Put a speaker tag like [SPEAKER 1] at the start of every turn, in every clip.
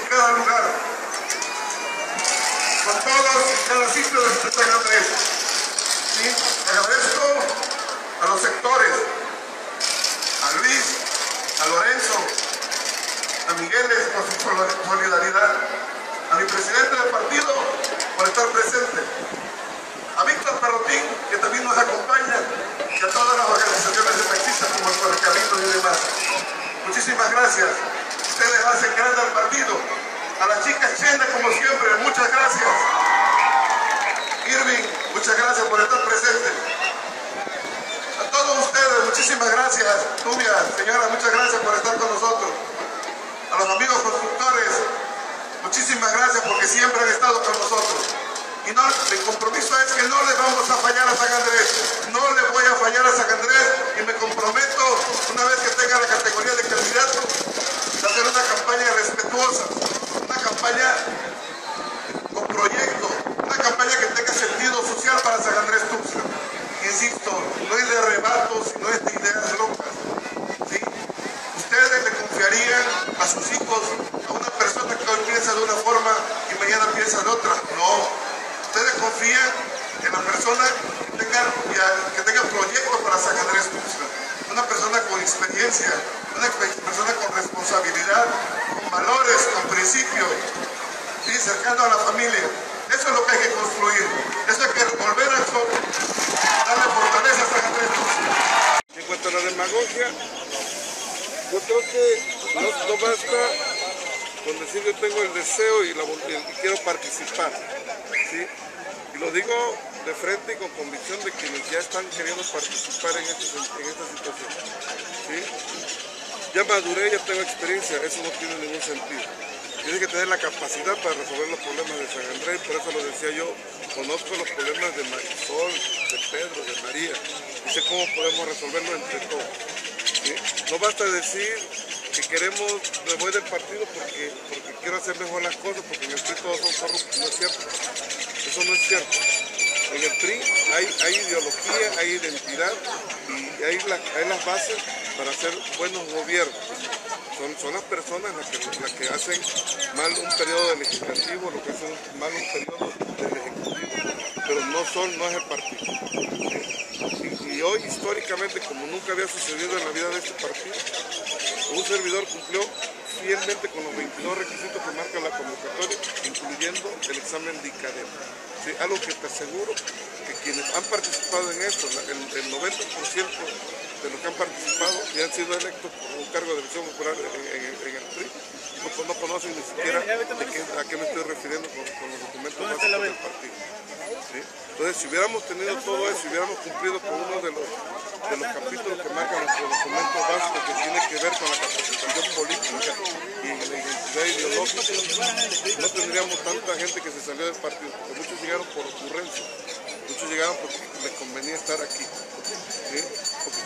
[SPEAKER 1] en cada lugar, con todos en cada sitio de San Andrés. ¿Sí? Agradezco a los sectores, a Luis, a Lorenzo, a Migueles por su solidaridad, a mi presidente del partido por estar presente, a Víctor Perrotín, que también nos acompaña, y a todas las organizaciones de taxistas como el Correcamino y demás. Muchísimas gracias. Ustedes hacen grande al partido. A las chicas Chenda, como siempre, muchas gracias. Irving, muchas gracias por estar presente. A todos ustedes, muchísimas gracias. Tubia, señora, muchas gracias por estar con nosotros. A los amigos constructores, muchísimas gracias porque siempre han estado con nosotros. Y no, mi compromiso es que no le vamos a fallar a San Andrés. No le voy a fallar a San Andrés y me comprometo, una vez que tenga la categoría de candidato, a hacer una campaña respetuosa, una campaña con proyecto, una campaña que tenga sentido social para San Andrés Tuxtla. Insisto, no es de arrebatos, no es de ideas locas. ¿Sí? Ustedes le confiarían a sus hijos a una persona que hoy piensa de una forma y mañana piensa de otra. No. Ustedes confían en la persona que tenga proyecto para San Andrés Tuxtla. Una persona con experiencia, una persona con responsabilidad, con valores, con principios, ¿sí? Cercano a la familia. Eso es lo que hay que construir. Eso hay que volver a darle fortaleza a San Andrés Tuxtla.
[SPEAKER 2] En cuanto a la demagogia, yo creo que no basta con decir yo tengo el deseo y quiero participar, ¿sí? Y lo digo de frente y con convicción de quienes ya están queriendo participar en esta situación, ¿sí? Ya maduré, ya tengo experiencia, eso no tiene ningún sentido. Tienes que tener la capacidad para resolver los problemas de San Andrés, por eso lo decía yo, conozco los problemas de Marisol, de Pedro, de María, y sé cómo podemos resolverlo entre todos, ¿sí? No basta decir que queremos, me voy del partido porque quiero hacer mejor las cosas, porque en el PRI todos son corruptos. No es cierto, eso no es cierto. En el PRI hay ideología, hay identidad y hay las bases para hacer buenos gobiernos. Son las personas las que hacen mal un periodo legislativo, lo que hacen mal un periodo del ejecutivo, pero no es el partido. Y hoy históricamente, como nunca había sucedido en la vida de este partido, un servidor cumplió fielmente con los 22 requisitos que marca la convocatoria, incluyendo el examen de ICADEM. ¿Sí? Algo que te aseguro que quienes han participado en esto, el 90% de los que han participado y han sido electos por un cargo de elección popular en el PRI, no conocen ni siquiera a qué me estoy refiriendo con los documentos básicos del partido. ¿Sí? Entonces, si hubiéramos tenido todo eso, si hubiéramos cumplido con uno de los capítulos que marcan nuestro documento básico que tiene que ver con la capacitación política y la identidad ideológica, no tendríamos tanta gente que se salió del partido, porque muchos llegaron por ocurrencia, muchos llegaron porque les convenía estar aquí, ¿sí? Porque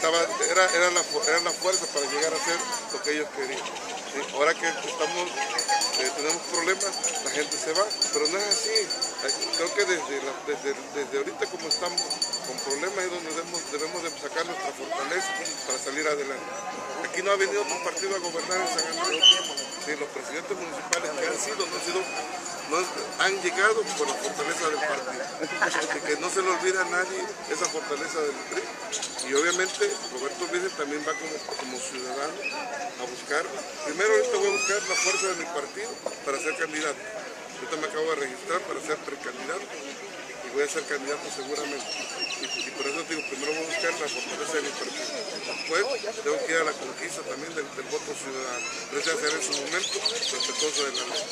[SPEAKER 2] era la fuerza para llegar a hacer lo que ellos querían. ¿Sí? Ahora que tenemos problemas, la gente se va, pero no es así. Creo que desde ahorita como estamos con problemas es donde debemos de sacar nuestra fortaleza para salir adelante. Aquí no ha venido otro partido a gobernar en San Andrés. Sí, los presidentes municipales que han llegado por la fortaleza del partido. Así que no se le olvida a nadie esa fortaleza del PRI. Y obviamente Roberto Virgen también va como ciudadano a buscar, primero ahorita voy a buscar la fuerza de mi partido para ser candidato. Ahorita me acabo de registrar para ser precandidato y voy a ser candidato seguramente. Y por eso digo, primero voy a buscar la fortaleza de mi partido. Después tengo que ir a la conquista también del voto ciudadano. Pero ese va a ser en su momento respetuoso de la ley.